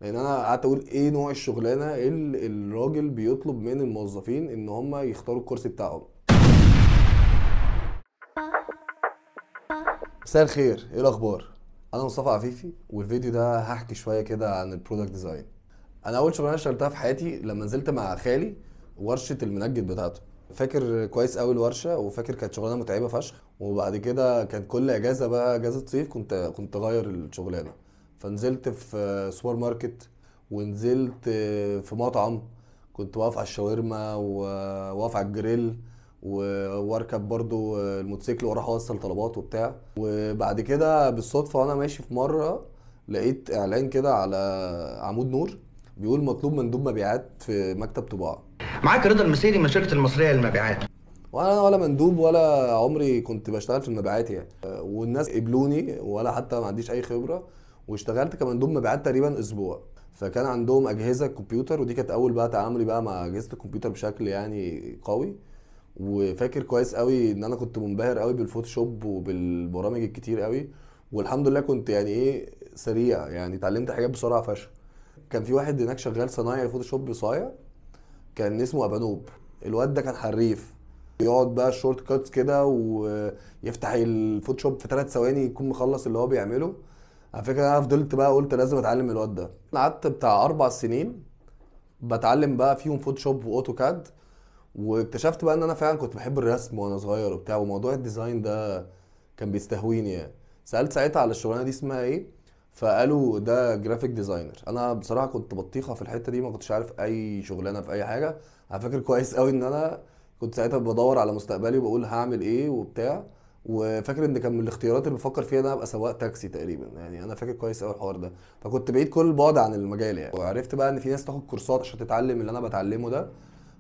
لان انا قعدت اقول ايه نوع الشغلانه اللي الراجل بيطلب من الموظفين ان هم يختاروا الكرسي بتاعهم. مساء الخير، ايه الاخبار؟ انا مصطفى عفيفي، والفيديو ده هحكي شويه كده عن البرودكت ديزاين. انا اول شغلانه اشتغلتها في حياتي لما نزلت مع خالي ورشه المنجد بتاعته. فاكر كويس قوي الورشه، وفاكر كانت شغلانه متعبه فشخ. وبعد كده كان كل اجازه بقى اجازه صيف كنت اغير الشغلانه. فنزلت في سوبر ماركت، ونزلت في مطعم. كنت واقف على الشاورما وواقف على الجريل، واركب برضو الموتوسيكل واروح اوصل طلبات وبتاع. وبعد كده بالصدفه وانا ماشي في مره لقيت اعلان كده على عمود نور بيقول مطلوب مندوب مبيعات في مكتب طباعه. معاك رضا المسيري من شركة المصرية للمبيعات. وانا ولا مندوب ولا عمري كنت بشتغل في المبيعات يعني، والناس قبلوني ولا حتى ما عنديش اي خبره. واشتغلت كمندوب مبيعات تقريبا اسبوع. فكان عندهم اجهزه كمبيوتر، ودي كانت اول بقى تعاملي بقى مع اجهزه الكمبيوتر بشكل يعني قوي. وفاكر كويس قوي ان انا كنت منبهر قوي بالفوتوشوب وبالبرامج الكتير قوي. والحمد لله كنت يعني ايه سريع، يعني اتعلمت حاجات بسرعه فشخ. كان في واحد هناك شغال صنايعي فوتوشوب صايع، كان اسمه ابانوب. الواد ده كان حريف، يقعد بقى الشورت كاتس كده ويفتح الفوتوشوب في 3 ثواني يكون مخلص اللي هو بيعمله. على فكره انا فضلت بقى قلت لازم اتعلم من الواد ده. انا قعدت بتاع 4 سنين بتعلم بقى فيهم فوتوشوب واوتوكاد. واكتشفت بقى ان انا فعلا كنت بحب الرسم وانا صغير وبتاع، وموضوع الديزاين ده كان بيستهويني يعني. سألت ساعتها على الشغلانه دي اسمها ايه، فقالوا ده جرافيك ديزاينر. انا بصراحه كنت بطيخه في الحته دي، ما كنتش عارف اي شغلانه في اي حاجه. على فكره كويس قوي ان انا كنت ساعتها بدور على مستقبلي وبقول هعمل ايه وبتاع. وفاكر ان كان من الاختيارات اللي بفكر فيها ان انا ابقى سواق تاكسي تقريبا، يعني انا فاكر كويس قوي الحوار ده. فكنت بعيد كل البعد عن المجال يعني، وعرفت بقى ان في ناس تاخد كورسات عشان تتعلم اللي انا بتعلمه ده.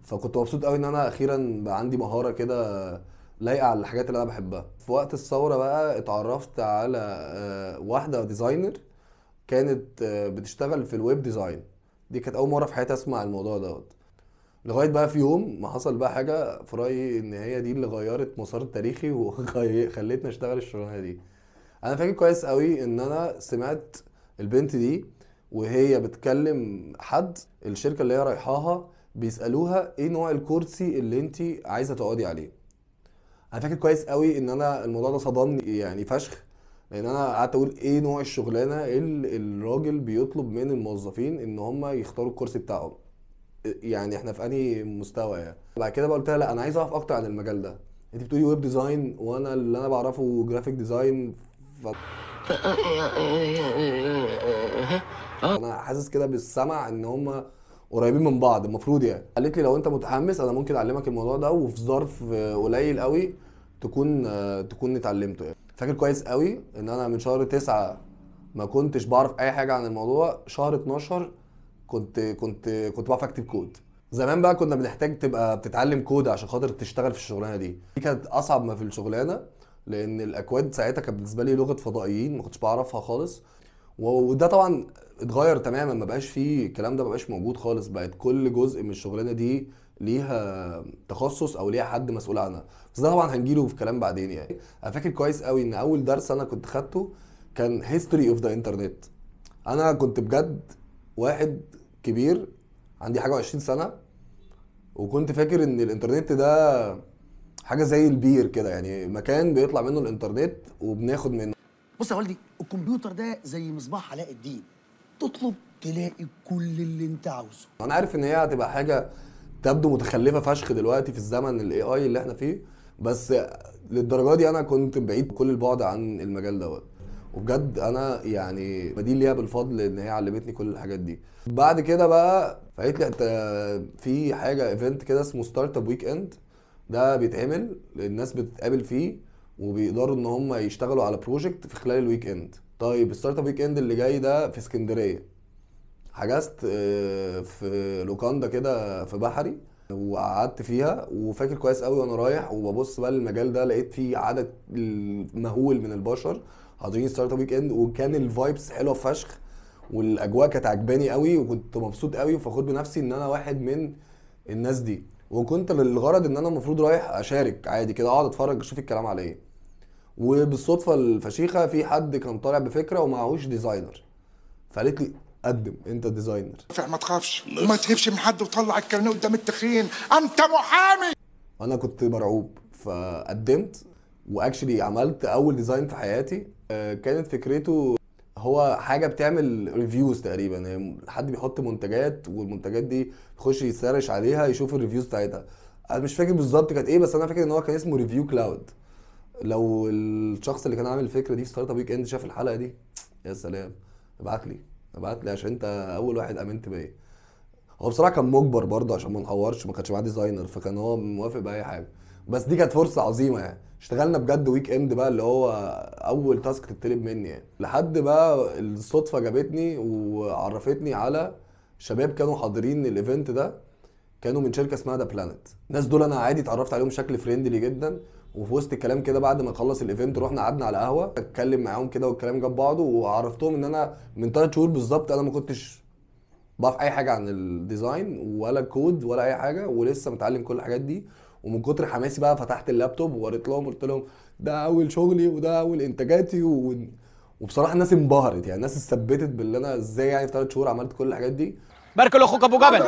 فكنت مبسوط قوي ان انا اخيرا بقى عندي مهاره كده لايقه على الحاجات اللي انا بحبها. في وقت الثوره بقى اتعرفت على واحده ديزاينر كانت بتشتغل في الويب ديزاين. دي كانت اول مره في حياتي اسمع الموضوع دوت. لغايه بقى في يوم ما حصل بقى حاجه في رايي ان هي دي اللي غيرت مسار تاريخي وخلتني اشتغل الشغلانه دي. انا فاكر كويس قوي ان انا سمعت البنت دي وهي بتكلم حد، الشركه اللي هي رايحاها بيسالوها ايه نوع الكرسي اللي انت عايزه تقعدي عليه. انا فاكر كويس قوي ان انا الموضوع ده صدمني يعني فشخ. لان انا قعدت اقول ايه نوع الشغلانه اللي الراجل بيطلب من الموظفين ان هم يختاروا الكرسي بتاعهم. يعني احنا في انهي مستوى يعني. بعد كده بقى قلت لها لا انا عايز اعرف اكتر عن المجال ده. انت بتقولي ويب ديزاين وانا اللي انا بعرفه جرافيك ديزاين. انا حاسس كده بالسمع ان هم قريبين من بعض المفروض يعني. قالت لي لو انت متحمس انا ممكن اعلمك الموضوع ده، وفي ظرف قليل قوي تكون اتعلمته يعني. فاكر كويس قوي ان انا من شهر 9 ما كنتش بعرف اي حاجه عن الموضوع. شهر 12 كنت بعرف اكتب كود. زمان بقى كنا بنحتاج تبقى بتتعلم كود عشان خاطر تشتغل في الشغلانه دي كانت اصعب ما في الشغلانه. لان الاكواد ساعتها كانت بالنسبه لي لغه فضائيين، ما كنتش بعرفها خالص. وده طبعا اتغير تماما، ما بقاش فيه الكلام ده، ما بقاش موجود خالص. بقت كل جزء من الشغلانه دي ليها تخصص او ليها حد مسؤول عنها. بس ده طبعا هنجيله في كلام بعدين يعني. انا فاكر كويس قوي ان اول درس انا كنت خدته كان هيستوري اوف ذا انترنت. انا كنت بجد واحد كبير عندي حاجه 20 سنه، وكنت فاكر ان الانترنت ده حاجه زي البير كده، يعني مكان بيطلع منه الانترنت وبناخد منه. بص يا والدي، الكمبيوتر ده زي مصباح علاء الدين، تطلب تلاقي كل اللي انت عاوزه. انا عارف ان هي هتبقى حاجه تبدو متخلفه فشخ دلوقتي في الزمن الاي اي اللي احنا فيه، بس للدرجه دي انا كنت بعيد كل البعد عن المجال دوت. وبجد انا يعني بدين ليها بالفضل ان هي علمتني كل الحاجات دي. بعد كده بقى فقالت لي انت في حاجه ايفنت كده اسمه ستارت اب ويك اند. ده بيتعمل الناس بتتقابل فيه وبيقدروا ان هم يشتغلوا على بروجكت في خلال الويك اند. طيب الستارت اب ويك اند اللي جاي ده في اسكندريه. حجزت في لوكاندا كده في بحري، وقعدت فيها. وفاكر كويس قوي وانا رايح وببص بقى للمجال ده لقيت فيه عدد مهول من البشر حاضرين ستارت اب ويك اند، وكان الفايبس حلوه فشخ. والاجواء كانت عجباني قوي وكنت مبسوط قوي وفخور بنفسي ان انا واحد من الناس دي. وكنت للغرض ان انا المفروض رايح اشارك عادي كده، اقعد اتفرج اشوف الكلام على ايه. وبالصدفه الفشيخه في حد كان طالع بفكره ومعهوش ديزاينر. فقالت لي قدم انت ديزاينر. ما تخافش وما تهبش من حد وطلع الكلام قدام التخين، انت محامي. انا كنت مرعوب فقدمت، واكشلي عملت اول ديزاين في حياتي. كانت فكرته هو حاجه بتعمل ريفيوز تقريبا، يعني حد بيحط منتجات والمنتجات دي يخش يسرش عليها يشوف الريفيوز بتاعتها. انا مش فاكر بالظبط كانت ايه، بس انا فاكر ان هو كان اسمه ريفيو كلاود. لو الشخص اللي كان عامل الفكره دي في ستارت اب ويك اند شاف الحلقه دي، يا سلام، ابعت لي عشان انت اول واحد امنت بيا. هو بصراحه كان مجبر برضه عشان ما نحورش، ما كانش معاه ديزاينر، فكان هو موافق باي حاجه. بس دي كانت فرصه عظيمه يعني. اشتغلنا بجد ويك اند بقى، اللي هو اول تاسك تطلب مني يعني، لحد بقى الصدفه جابتني وعرفتني على شباب كانوا حاضرين الايفنت ده، كانوا من شركه اسمها ذا بلانت. الناس دول انا عادي اتعرفت عليهم بشكل فريندلي جدا، وفي وسط الكلام كده بعد ما نخلص الايفنت رحنا قعدنا على قهوه اتكلم معاهم كده والكلام جاب بعضه، وعرفتهم ان انا من 3 شهور بالظبط انا ما كنتش بعرف اي حاجه عن الديزاين ولا كود ولا اي حاجه، ولسه متعلم كل الحاجات دي. ومن كتر حماسي بقى فتحت اللابتوب ووريت لهم، قلت لهم ده اول شغلي وده اول انتاجاتي وبصراحه الناس انبهرت، يعني الناس اتثبتت باللي انا ازاي يعني في 3 شهور عملت كل الحاجات دي. بارك له اخوك ابو جبل،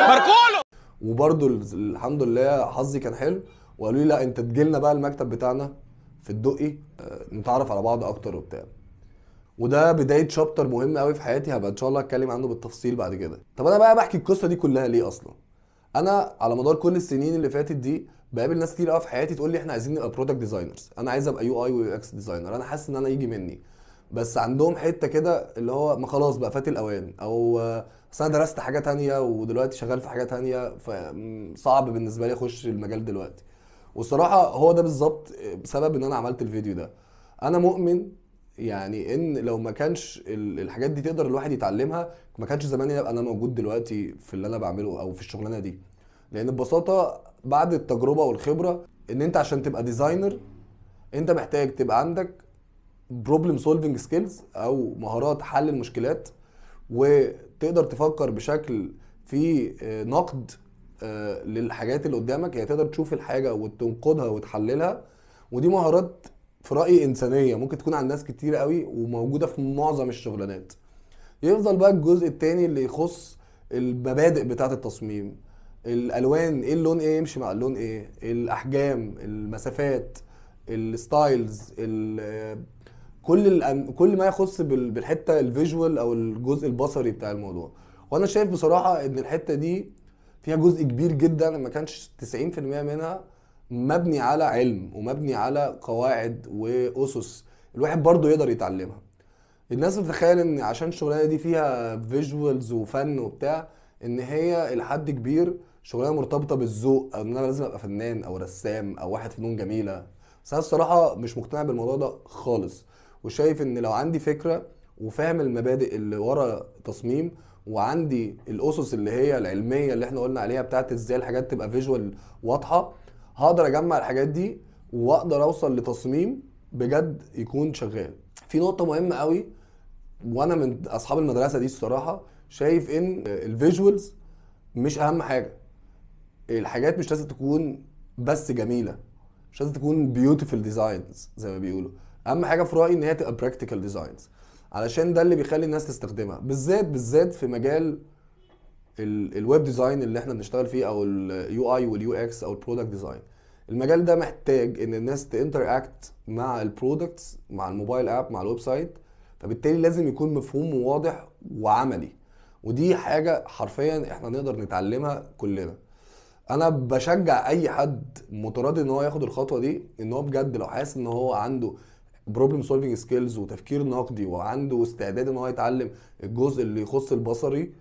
باركوله. وبرده الحمد لله حظي كان حلو، وقالوا لي لا انت تجيلنا بقى المكتب بتاعنا في الدقي نتعرف على بعض اكتر وبتاع. وده بدايه شابتر مهم قوي في حياتي، هبقى ان شاء الله اتكلم عنه بالتفصيل بعد كده. طب انا بقى بحكي القصه دي كلها ليه اصلا؟ انا على مدار كل السنين اللي فاتت دي بقابل ناس كتير قوي في حياتي تقول لي احنا عايزين نبقى برودكت ديزاينرز، انا عايز ابقى يو اي ويو اكس ديزاينر، انا حاسس ان انا يجي مني. بس عندهم حته كده اللي هو ما خلاص بقى فات الاوان، او اصل انا درست حاجه تانية ودلوقتي شغال في حاجه تانية، فصعب بالنسبه لي اخش المجال دلوقتي. والصراحه هو ده بالظبط بسبب ان انا عملت الفيديو ده. انا مؤمن يعني ان لو ما كانش الحاجات دي تقدر الواحد يتعلمها، ما كانش زماني ابقى انا موجود دلوقتي في اللي انا بعمله او في الشغلانه دي. لان ببساطه بعد التجربه والخبره ان انت عشان تبقى ديزاينر انت محتاج تبقى عندك بروبلم سولفنج سكيلز او مهارات حل المشكلات، وتقدر تفكر بشكل في نقد للحاجات اللي قدامك، يعني تقدر تشوف الحاجه وتنقدها وتحللها. ودي مهارات في رايي انسانيه ممكن تكون عند ناس كتير قوي وموجوده في معظم الشغلانات. يفضل بقى الجزء التاني اللي يخص المبادئ بتاعه التصميم، الالوان، ايه اللون ايه يمشي مع اللون ايه، الاحجام، المسافات، الستايلز، كل ما يخص بالحته الفيجوال او الجزء البصري بتاع الموضوع. وانا شايف بصراحه ان الحته دي فيها جزء كبير جدا ما كانش 90% منها مبني على علم ومبني على قواعد واسس الواحد برضو يقدر يتعلمها. الناس بتتخيل ان عشان الشغلانه دي فيها فيجوالز وفن وبتاع ان هي الى حد كبير شغلانه مرتبطه بالذوق، او ان انا لازم ابقى فنان او رسام او واحد فنون جميله. بس انا الصراحه مش مقتنع بالموضوع ده خالص، وشايف ان لو عندي فكره وفاهم المبادئ اللي ورا تصميم، وعندي الاسس اللي هي العلميه اللي احنا قلنا عليها بتاعت ازاي الحاجات تبقى فيجوال واضحه، هقدر اجمع الحاجات دي واقدر اوصل لتصميم بجد يكون شغال. في نقطه مهمه قوي، وانا من اصحاب المدرسه دي الصراحه، شايف ان الفيجوالز مش اهم حاجه. الحاجات مش لازم تكون بس جميله، مش لازم تكون بيوتيفul ديزاينز زي ما بيقولوا. اهم حاجه في رايي ان هي تبقى براكتيكال ديزاينز، علشان ده اللي بيخلي الناس تستخدمها، بالذات في مجال الويب ديزاين اللي احنا بنشتغل فيه، او اليو اي واليو اكس او البرودكت ديزاين. المجال ده محتاج ان الناس تانتراكت مع البرودكتس، مع الموبايل اب، مع الويب سايت، فبالتالي لازم يكون مفهوم وواضح وعملي. ودي حاجه حرفيا احنا نقدر نتعلمها كلنا. انا بشجع اي حد متردد ان هو ياخد الخطوه دي، ان هو بجد لو حاسس ان هو عنده بروبلم سولفنج سكيلز وتفكير نقدي وعنده استعداد ان هو يتعلم الجزء اللي يخص البصري،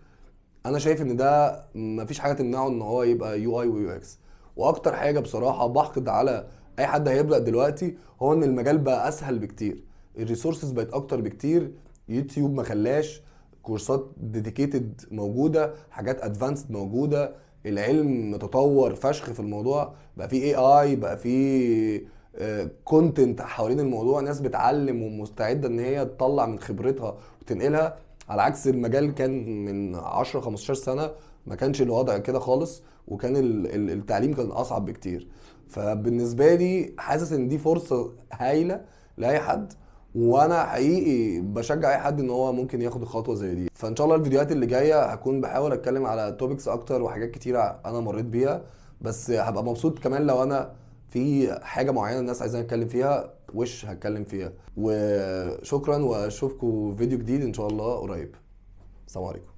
انا شايف ان ده مفيش حاجه تمنعه ان هو يبقى يو اي ويو اكس. واكتر حاجه بصراحه بحقد على اي حد هيبدا دلوقتي هو ان المجال بقى اسهل بكتير، الريسورسز بقت اكتر بكتير، يوتيوب ما خلاش، كورسات ديديكيتد موجوده، حاجات ادفانسد موجوده، العلم تطور فشخ في الموضوع، بقى في اي اي، بقى في كونتنت حوالين الموضوع، ناس بتعلم ومستعده ان هي تطلع من خبرتها وتنقلها. على عكس المجال كان من 10 15 سنه ما كانش الوضع كده خالص، وكان التعليم كان اصعب بكتير. فبالنسبه لي حاسس ان دي فرصه هايله لاي حد، وانا حقيقي بشجع اي حد ان هو ممكن ياخد الخطوه زي دي. فان شاء الله الفيديوهات اللي جايه هكون بحاول اتكلم على توبكس اكتر وحاجات كتيره انا مريت بيها، بس هبقى مبسوط كمان لو انا في حاجه معينه الناس عايزاني اتكلم فيها هتكلم فيها. وشكرا، واشوفكم فيديو جديد ان شاء الله قريب. السلام عليكم.